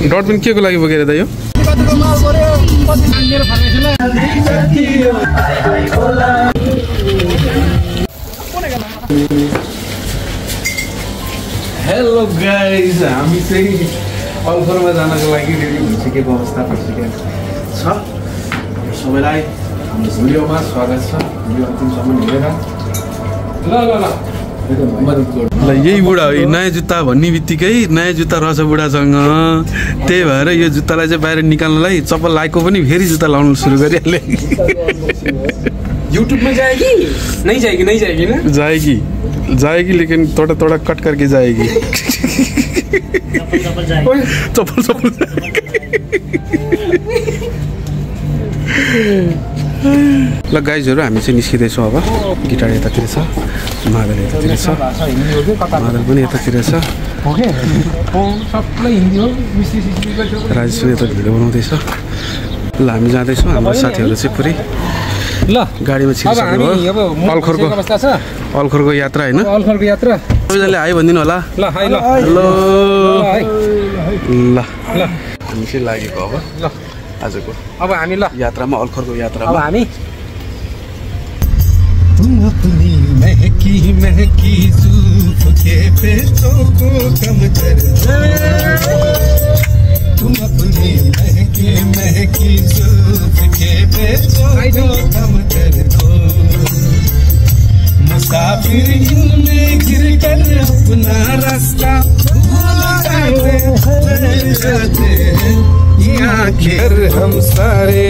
डटबिन के को लागि बोकेर त यो हेलो गाइज हामी चाहिँ अल्फरमा जानको लागि रेडी भइसकेको अवस्था भइसकेको छ सबैलाई हाम्रो भिडियोमा स्वागत छ भिडियो अन्तिमसम्म हेरेर ल यही बुढा हो नयाँ जुत्ता भन्ने बित्तिकै नयाँ जुत्ता रहेछ बुढासँग त्यही भएर यो जुत्तालाई चाहिँ बाहिर निकाल्नलाई चप्पल लगाएको पनि फेरि जुत्ता लाउनु सुरु गरिहाले यूट्यूब में जाएगी नहीं जाएगी नहीं जाएगी ना जाएगी लेकिन थोड़ा थोड़ा कट करके जाएगी चप्पल ल गाइजहरु हामी चाहिँ निस्किँदैछौँ अब गिटार यतातिर छ मादल यतातिर छ मादल पनि यतातिर छ राजेश यता भिडियो बनाउँदैछ ल हामी जाँदैछौँ हाम्रो साथीहरू चाहिँ पुरै ल गाडीमा छिरिसक्नु भयो अल्खरको यात्रा हैन अल्खरको यात्रा सबैजनाले हाई भनिदिनु होला ल हाई ल हेलो ल हामी चाहिँ लागेको अब ल आजको अब हामी ल यात्रामा अल्खरको यात्रामा अब हामी तुम अपनी महकी जुल्फ के पेचों को कम कर दो तुम अपनी महकी जुल्फ के पेचों को कम कर दो मुसाफिर इनमें गिर कर अपना रास्ता भूल जाते हैं आखिर हम सारे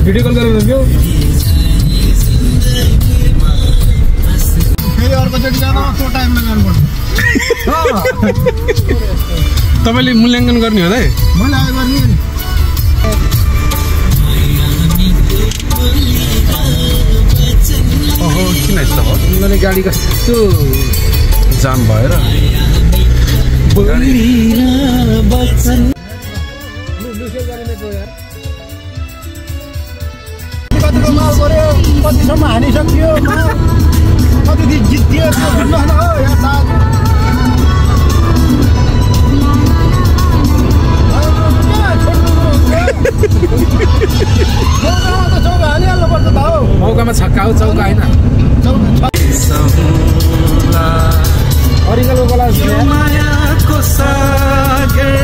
भिडियो कल गरेर क्यों फेरि अर्कोचोटि जाँदा त्यो टाइममा जानुपर्छ तपाईले मूल्याङ्कन गर्ने हो त मैले आए गर्ने ओहो किन यस्तो हो मैले गाडी कस्तो जाम भएर कतिसम्म हानिसक्यो कति जित्यो हालिहाल्नुपर्छ त हो मौकामा छक्का हो चौका होइन अरिजिनल बोला मायाको सागर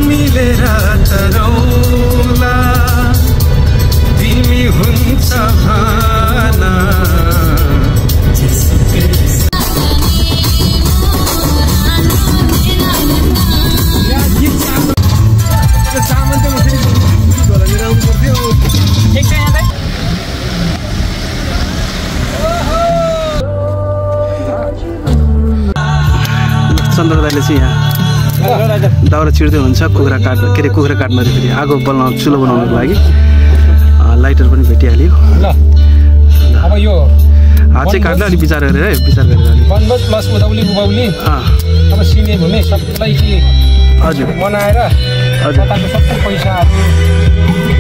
मिलेर तरौला तिमी हुन्छ भाना चन्द्र दाइले चाहिँ यहाँ दाउरा चिर्दै हुन्छ कुखुरा काट्नु के अरे कुखुरा काट्नु फेरि आगो बनाउनु चुलो बनाउनुको लागि लाइटर पनि भेटिहाल्यो ल अब यो हात चाहिँ काट्ला अलिक विचार गरेर है विचार गरेर बनबस प्लस उदाउली उबाउली अब सिने भूमि सबलाई हजुर बनाएर कताको सबै पैसाहरू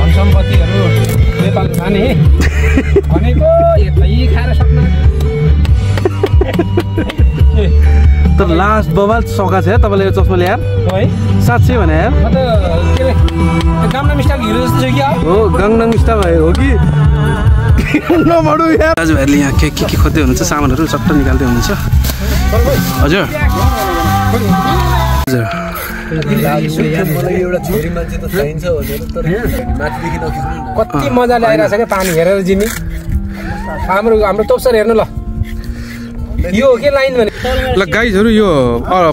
धन सम्पत्तिहरू नेपाल जाने भनेको यतै खाएर सक्न तर लास्ट बवाल सका छ तपाईँले यो चस्मा ल्याएर है साँच्चै भने यार म त के अरे गामना मिस्टाको हिरो जस्तो छ कि हो गाङनाङ स्टाफ भयो हो कि नबडु यार दाजुभाइहरूले यहाँ के खोज्दै हुनुहुन्छ सामानहरू सट्ट निकाल्दै हुनुहुन्छ हजुर हजुर कति मजाले आइरहेछ क्या पानी हेरेर जिमी हाम्रो टोप्सर हेर्नु ल यो के लाइन भने ल गाइजहरु यो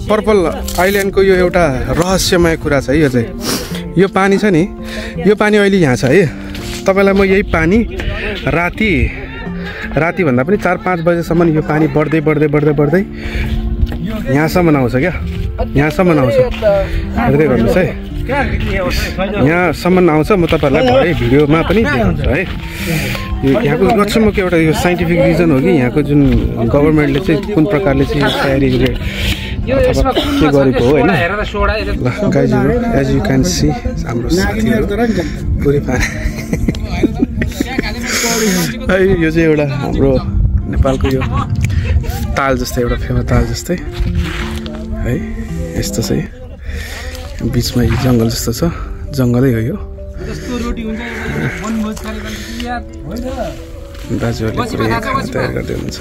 पर्पल आइल्यान्डको यो एउटा रहस्यमय कुरा छ है यो चाहिँ यो पानी छ नि यो पानी अहिले यहाँ छ है तपाईँलाई म यही पानी राति भन्दा पनि 4-5 बजेसम्म यो पानी बढ्दै यहाँसम्म आउँछ क्या यहाँसम्म आउँछ हेर्दै गर्नुहोस् है यहाँसम्म आउँछ म तपाईँहरूलाई भरे भिडियोमा पनि देखाउँछु है यो यहाँको गच्छमको एउटा यो साइन्टिफिक रिजन हो कि यहाँको जुन गभर्मेन्टले चाहिँ कुन प्रकारले चाहिँ तयारी के गरेको हो होइन गाइजहरू एज यु क्यान सी हाम्रो साथीहरू पुरै पानी यो चाहिँ एउटा हाम्रो नेपालको यो ताल जस्तै एउटा फेमस ताल जस्तै है यस्तो चाहिँ बिचमा यो जङ्गल जस्तो छ जङ्गलै हो यो दाजुहरूले पुरै खाना तयार गर्दै हुनुहुन्छ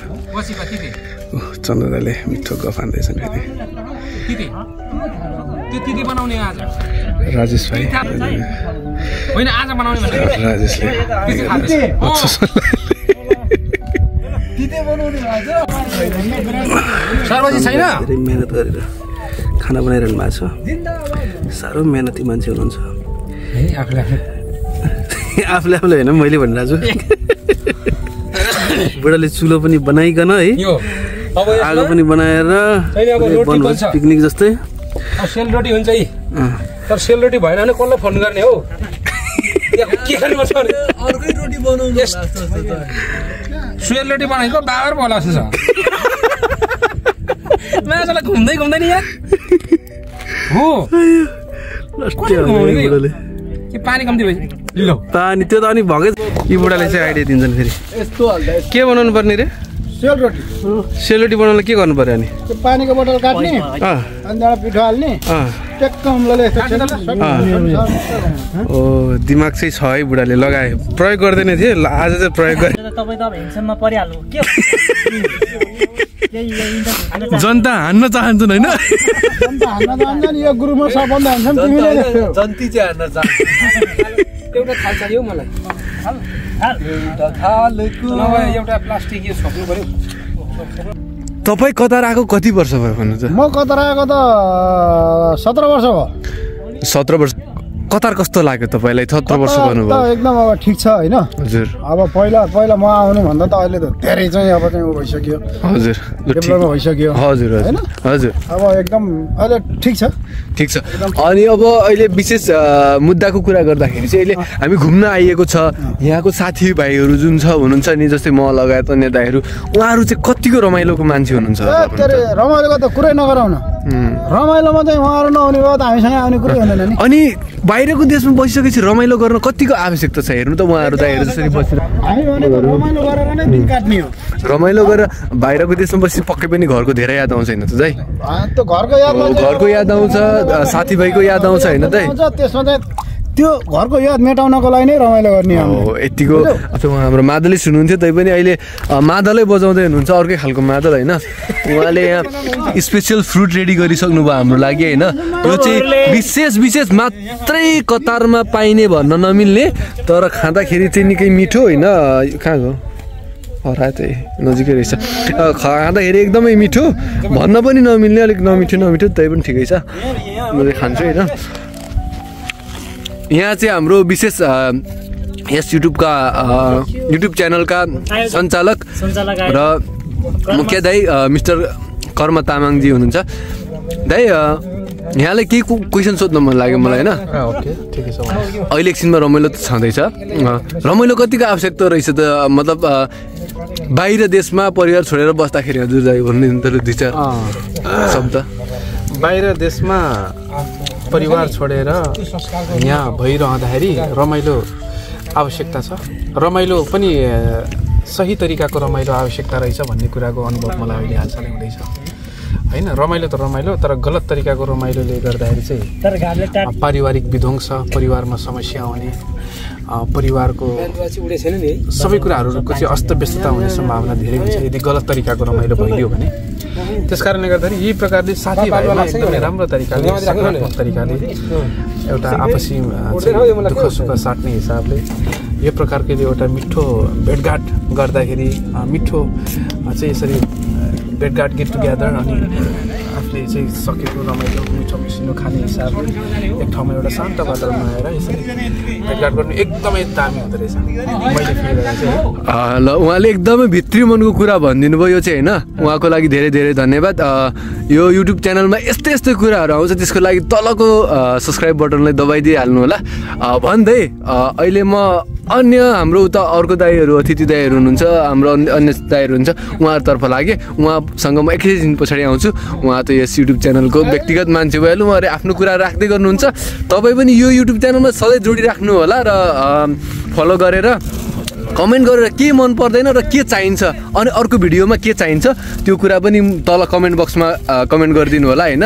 चन्द्र दाइले मिठो गफ हान्दैछन् फेरि राजेश भाइ राजेशले धेरै मेहनत गरेर खाना बनाइरहनु भएको छ साह्रो मेहनती मान्छे हुनुहुन्छ आफूले होइन मैले भनिरहेको छु बुढाले चुलो पनि बनाइकन है आगो पनि बनाएर बनभोज पिकनिक जस्तै सेलरोटी हुन्छ है तर सेलरोटी भएन भने कसलाई फोन गर्ने हो के गर्नुपर्छ अर्कै रोटी बनाउनु सेलरोटी बनाएको बाबर बोला जस्तो छ माछालाई घुम्दै नि यार हो के पानी कम्ती भएछ पानी त्यो त अनि भगै यी बुढाले चाहिँ आइडिया दिन्छन् फेरि के बनाउनु पर्ने रे सेलरोटी बनाउन के गर्नु पर्यो अनि पानीको बोतल काट्ने अनि पिठो हाल्ने ओ दिमाग चाहिँ छ है बुढाले लगाए प्रयोग गर्दैन थिए आज चाहिँ प्रयोग गरे जनता हान्न चाहन्छन् होइन यो गुरुमा सबभन्दा जन्ती चाहिँ हान्न चाहन्छ एउटा थाल चाहियो मलाई एउटा प्लास्टिक यो छोप्नु पर्यो तपाईँ कतार आएको कति वर्ष भयो भन्नु त म कतार आएको त 17 वर्ष भयो 17 वर्ष कतार कस्तो लाग्यो तपाईँलाई 17 वर्ष गर्नुभयो एकदम अब ठिक छ होइन हजुर अब पहिला म आउनु भन्दा त अहिले त धेरै चाहिँ अब चाहिँ भइसक्यो हजुर डेभलपमेन्ट भइसक्यो हजुर हैन हजुर अब एकदम अहिले ठिक छ अनि अब अहिले विशेष मुद्दाको कुरा गर्दाखेरि चाहिँ अहिले हामी घुम्न आइएको छ यहाँको साथीभाइहरू जुन छ हुनुहुन्छ नि जस्तै म लगायत अन्य दाइहरू उहाँहरू चाहिँ कतिको रमाइलोको मान्छे हुनुहुन्छ रमाइलोको त कुरै नगराउन रमाइलोमा चाहिँ उहाँहरू नआउने भयो त हामीसँग आउने कुरै हुँदैन नि अनि बाहिरको देशमा बसिसकेपछि रमाइलो गर्न कतिको आवश्यकता छ हेर्नु त उहाँहरू दाइहरू जसरी बसेर रमाइलो गरेर नै दिन काट्ने हो रमाइलो गरेर बाहिरको देशमा बसी पक्कै पनि घरको धेरै याद आउँछ होइन त दाइ घरको याद आउँछ साथीभाइको याद आउँछ होइन दाइ त्यसमा चाहिँ त्यो घरको याद मेटाउनको लागि नै रमाइलो गर्ने हो यतिको अथवा हाम्रो मादलले सुन्नुहुन्थ्यो तै पनि अहिले मादलै बजाउँदै हुनुहुन्छ अर्कै खालको मादल होइन उहाँले यहाँ स्पेसल फ्रुट रेडी गरिसक्नु भयो हाम्रो लागि होइन यो चाहिँ विशेष मात्रै कतारमा पाइने भन्न नमिल्ने तर खाँदाखेरि चाहिँ निकै मिठो होइन कहाँ गयो हरा त्यही नजिकै रहेछ खाँदाखेरि एकदमै मिठो भन्न पनि नमिल्ने अलिक नमिठो त्यही पनि ठिकै छ म खान्छु होइन यहाँ चाहिँ हाम्रो विशेष यस युट्युब च्यानलका सञ्चालक र मुख्य दाइ मिस्टर कर्म तामाङजी हुनुहुन्छ दाइ यहाँलाई केही क्वेसन सोध्न मन लाग्यो मलाई होइन अहिले एकछिनमा रमाइलो त छँदैछ रमाइलो कतिको आवश्यकता रहेछ त मतलब बाहिर देशमा परिवार छोडेर बस्दाखेरि हजुर दाइ भन्नु त 2-4 शब्द बाहिर देशमा परिवार छोडेर यहाँ भइरहँदाखेरि रमाइलो आवश्यकता छ रमाइलो पनि सही तरिकाको रमाइलो आवश्यकता रहेछ भन्ने कुराको अनुभव मलाई अहिले हालसालै हुँदैछ होइन रमाइलो त रमाइलो तर गलत तरिकाको रमाइलोले गर्दाखेरि चाहिँ पारिवारिक विध्वंस परिवारमा समस्या आउने परिवारको सबै कुराहरूको चाहिँ अस्तव्यस्तता हुने सम्भावना धेरै हुन्छ यदि गलत तरिकाको रमाइलो भइदियो भने त्यस कारणले गर्दाखेरि यही प्रकारले साथीभाइमा एकदमै राम्रो तरिकाले सकारात्मक तरिकाले एउटा आपसी दुःख सुख साट्ने हिसाबले यो प्रकारको एउटा मिठो भेटघाट गर्दाखेरि मिठो चाहिँ यसरी भेटघाट गेट टुगेदर अनि अहिले चाहिँ सकेको रमाइलो मिठो मिसिनो खाने हिसाबले एक ठाउँमा एउटा शान्त वातावरणमा आएर यसरी भेटघाट गर्नु एकदमै दामी हुँदो रहेछ मैले फिल गरेको चाहिँ। ल उहाँले एकदमै भित्री मनको कुरा भनिदिनु भयो यो चाहिँ होइन, उहाँको लागि धेरै धेरै धन्यवाद। यो युट्युब च्यानलमा यस्तै यस्तै कुराहरू आउँछ, त्यसको लागि तलको सब्सक्राइब बटनलाई दबाइदिइहाल्नु होला भन्दै अहिले म अन्य हाम्रो उता अर्को दाईहरू अतिथि दाईहरू हुनुहुन्छ, हाम्रो अन्य दाईहरू हुन्छ, उहाँहरूतर्फ लागेँ। उहाँसँग म एकैछिन पछाडि आउँछु। उहाँ त यस युट्युब च्यानलको व्यक्तिगत मान्छे भइहाल्नु, उहाँले आफ्नो कुरा राख्दै गर्नुहुन्छ। तपाईँ पनि यो युट्युब च्यानलमा सधैँ जोडिराख्नु होला र फलो गरेर कमेन्ट गरेर के मन पर्दैन र के चाहिन्छ अनि अर्को भिडियोमा के चाहिन्छ त्यो कुरा पनि तल कमेन्ट बक्समा कमेन्ट गरिदिनु होला होइन।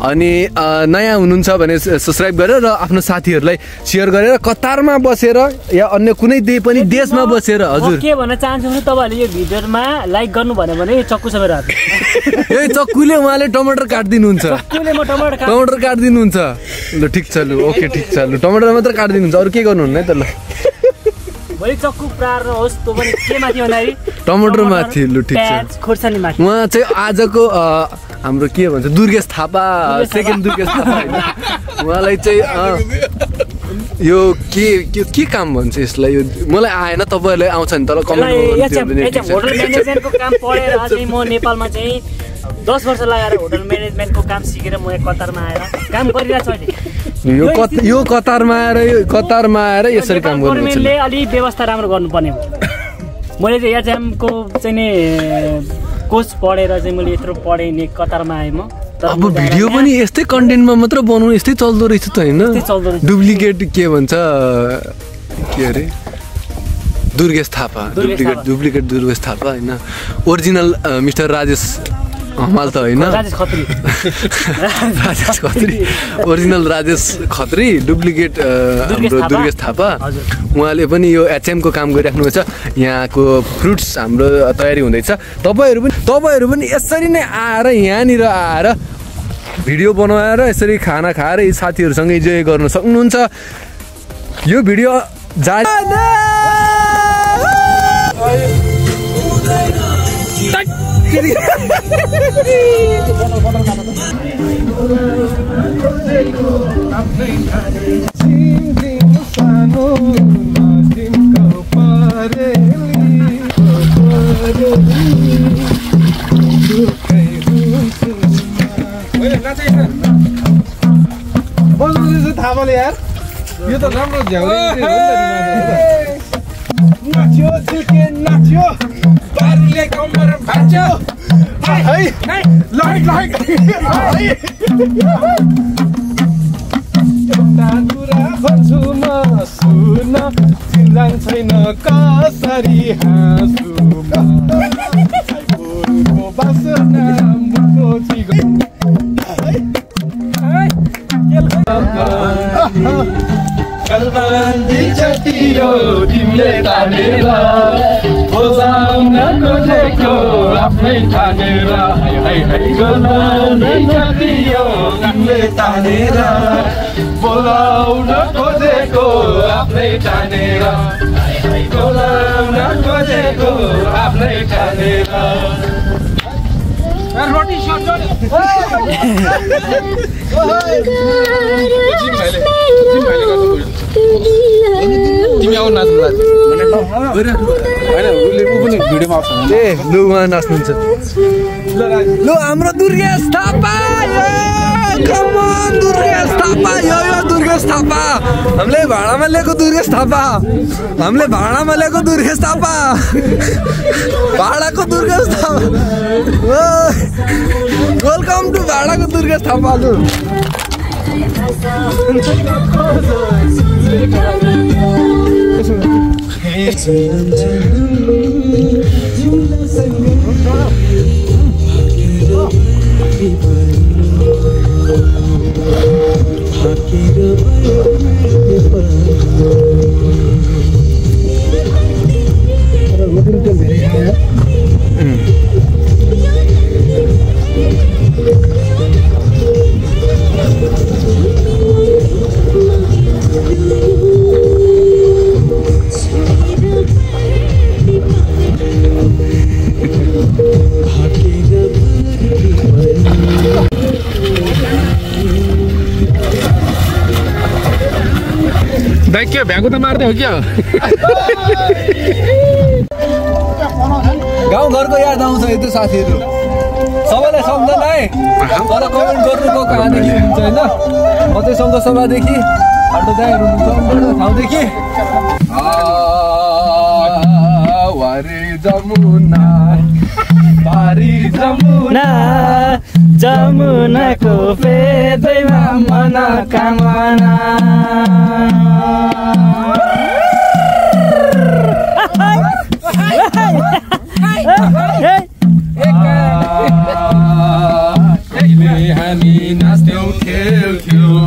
अनि नयाँ हुनुहुन्छ भने सब्सक्राइब गरेर र आफ्नो साथीहरूलाई सेयर गरेर कतारमा बसेर या अन्य कुनै पनि देशमा बसेर हजुर के भन्न चाहन्छु भने तपाईँहरूले यो भिडियोमा लाइक गर्नु भन्यो भने चक्कु सबै रात ए चक्कुले उहाँले टमाटर काट्दिनुहुन्छ, टमाटर काट्दिनुहुन्छ। ल ठिक छ, लु ओके ठिक छ, लु टमाटर मात्र काट्दिनुहुन्छ, अरू के गर्नुहुन्न है त। ल भोलि चक्कु प्रार होस् त्यो पनि के माथि भन्दाखेरि टमाटर माथि। लु ठिक छ, खोर्सानी माथि। उहाँ चाहिँ आजको हाम्रो के भन्छ दुर्गेश थापा, सेकेन्ड दुर्गेश थापा होइन। उहाँलाई चाहिँ यो के काम भन्छ यसलाई, यो मलाई आएन, तपाईँहरूलाई आउँछ नि तर कमेन्ट होटल म्यानेजमेन्टको काम पढेर चाहिँ म नेपालमा चाहिँ 10 वर्ष लगाएर होटल म्यानेजमेन्टको काम सिकेर म कतारमा आएर काम गरिरहेको छु। यो कतारमा आएर यसरी काम गर्नु गभर्नमेन्टले अलि व्यवस्था राम्रो गर्नुपर्ने हो। मैले चाहिँ एचएमको चाहिँ नि कोर्स पढेर चाहिँ मैले यत्रो पढेँ नि कतारमा आएँ म। अब भिडियो पनि यस्तै कन्टेन्टमा मात्र बनाउनु यस्तै चल्दो रहेछ त होइन। डुप्लिकेट के भन्छ के अरे दुर्गेश थापा, डुप्लिकेट दुर्गेश थापा होइन, ओरिजिनल मिस्टर राजेश हमाल त होइन, राजेश खत्री, ओरिजिनल राजेश खत्री, डुप्लिकेट हाम्रो दुर्गेश थापा। उहाँले पनि यो एचएमको काम गरिराख्नु छ। यहाँको फ्रुट्स हाम्रो तयारी हुँदैछ। तपाईँहरू पनि यसरी नै आएर यहाँनिर आएर भिडियो बनाएर यसरी खाना खाएर यी साथीहरूसँग इन्जोय गर्न सक्नुहुन्छ। यो भिडियो थापाले यार यो त राम्रो नाच्यो झुके नाच्यो बारुले कम्मर भाच्यो है लाइक एउटा कुरा भन्छु म सुन चिन्जान छैन कसरी हाँसुमा आइपुरको बासना मुखो चिगो कलबन्दी चटियो तिमीले तानेर बोलाउन खोजेको आफ्नै ठानेर कलबन्दी चटियो तिमीले तानेर बोलाउन खोजेको आफ्नै ठानेर बोलाउन खोजेको आफ्नै ठानेर रोटी तिमी आउ नाच्नु लु उहाँ नाच्नुहुन्छ। लु हाम्रो दुर्गेश थापा, दुर्गेश थापा, यो दुर्गेश थापा, हामीले भाडामा ल्याएको दुर्गेश थापा, हामीले भाडामा ल्याएको दुर्गेश थापा, भाडाको दुर्गेश थापा। वेलकम टु भाडाको दुर्गेश थापा। लु भाइ के भ्यागु त मार्दै हो क्या गाउँघरको याद आउँछ यस्तो साथीहरू सबैलाई सम्झना है तर कमेन्ट गर्नुको कहाँदेखि हुन्छ होइन म चाहिँ सङ्घसभादेखि अन्त दाइहरू हुनुहुन्छ ठाउँदेखि वारी जमुना पारी जमुना जमुनाको फेदैमा मनोकामना अहिले हामी नाच्थ्यौँ खेल्थ्यौँ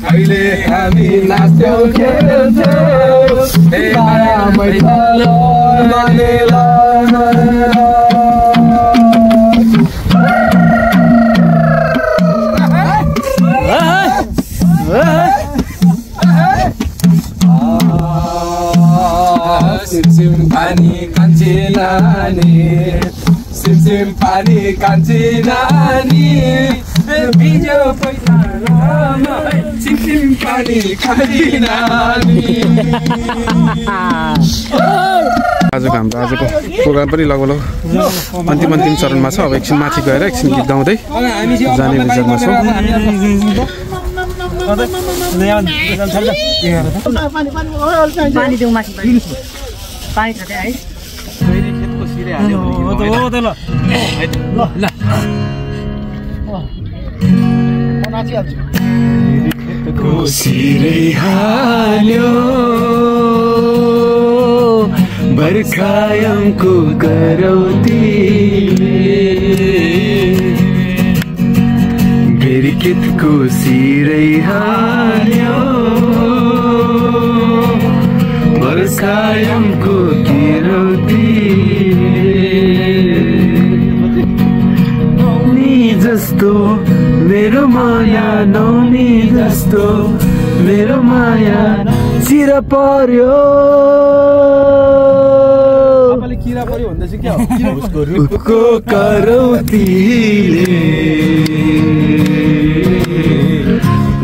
अहिले हामी नाच्थ्यौँ खेल्थ्यौँ सिमसिम पानी कान्छी नानी सिमसिम पानी कान्छी नानी बिजो पैसा सिमसिम पानी कान्छी नानी आजको हाम्रो प्रोग्राम पनि लगभग अन्तिम चरणमा छ अब एकछिन माथि गएर एकछिन गीत गाउँदै जाने विचारमा छौँ पानी देऊ माथि पानी छ है खेतको सिरे हाल्यो सिरे हाल्यो बर्खायमको करौतीले बिर्कितको सिरै हाल्यो बर्खायमको करौतीले नौनी जस्तो मेरो माया नौनी जस्तो मेरो माया चिर पर्यो किरा पर्यो भन्दैछ क्या उसको करौतीले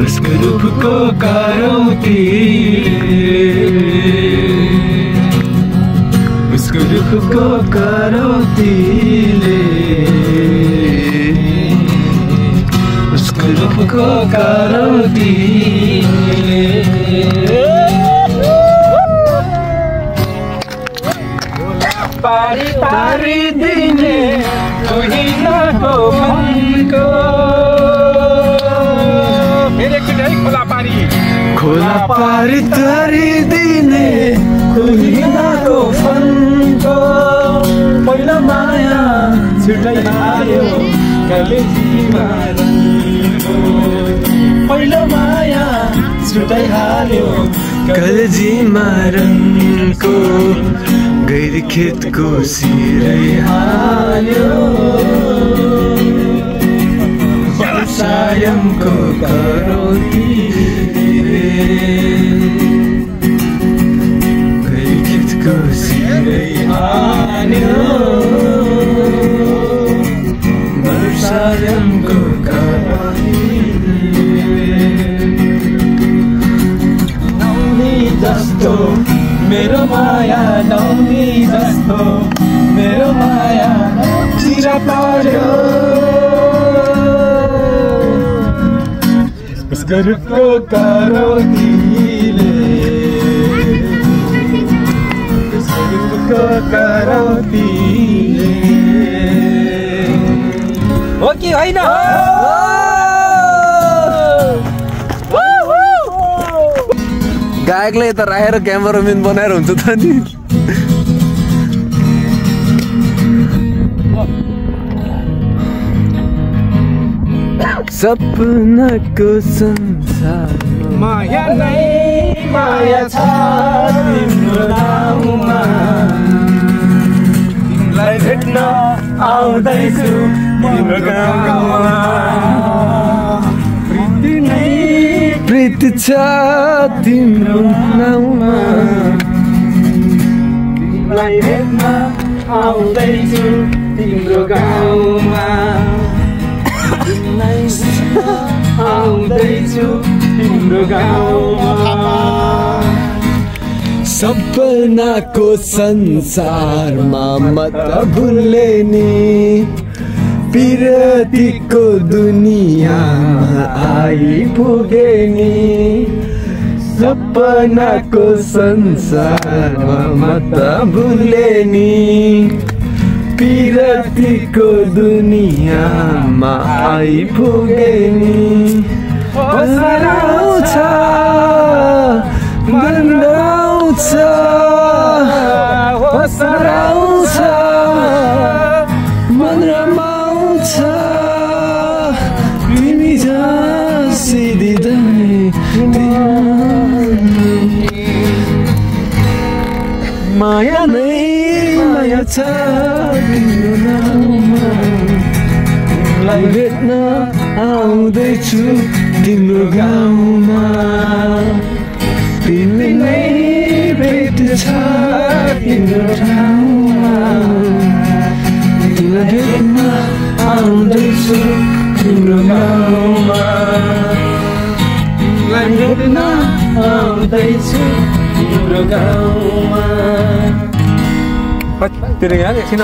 उसको रूपको करौतीले उसको रूपको करौतीले उसको रूपको करौतीले पारी पारी दिने तुहिनाको मनको खोला पारी तारी दिने तुहिनाको फनको पहिलो माया छुट्टै हाल्यो कलेजीमा पहिलो माया छुट्टै हाल्यो कलेजीमा रङको गैर खेतको सिरै हाल्यो वर्षायमको करौतीले गैर खेतको सिरै हाल्यो वर्षायमको करौतीले नौनी जस्तो मेरो माया नौनी जस्तो मेरो माया चिर पर्यो उसको रूपको करौतीले उसको रूपको करौतीले हो कि होइन गायकले यता राखेर क्यामेराम्यान बनाएर हुन्छ त नि सपनाको संसारमा माया नै माया छ तिम्रो नाउँमा तिमीलाई भेट्न आउँदैछु तिम्रो गाउँमा प्रीति छ तिम्रो नाउँमा तिमीलाई भेट्न आउँदैछु तिम्रो गाउँमा तिमीलाई भेट्न आउँदैछु तिम्रो गाउँमा सपनाको संसारमा मत भुल्ने नि पिरतीको दुनियाँमा आइपुगे नि सपनाको संसारमा मत भुल्ने नि पिरतीको दुनियाँमा आइपुगे नि बसराउँछ बन्दाउँछ बसराउँछ मन रमाउँछ तिमी जसिदिँदै माया नै माया छ तिम्रो नाममा तिमीलाई भेट्न आउँदैछु तिम्रो गाउँमा तिमी नै भेट छ तिम्रो ठाउँमा तिमीलाई भेट्न आउँदैछु तिम्रो गाउँमा तिमीलाई भेट्न आउँदैछु तिम्रो गाउँमा तेरो यार एकछिन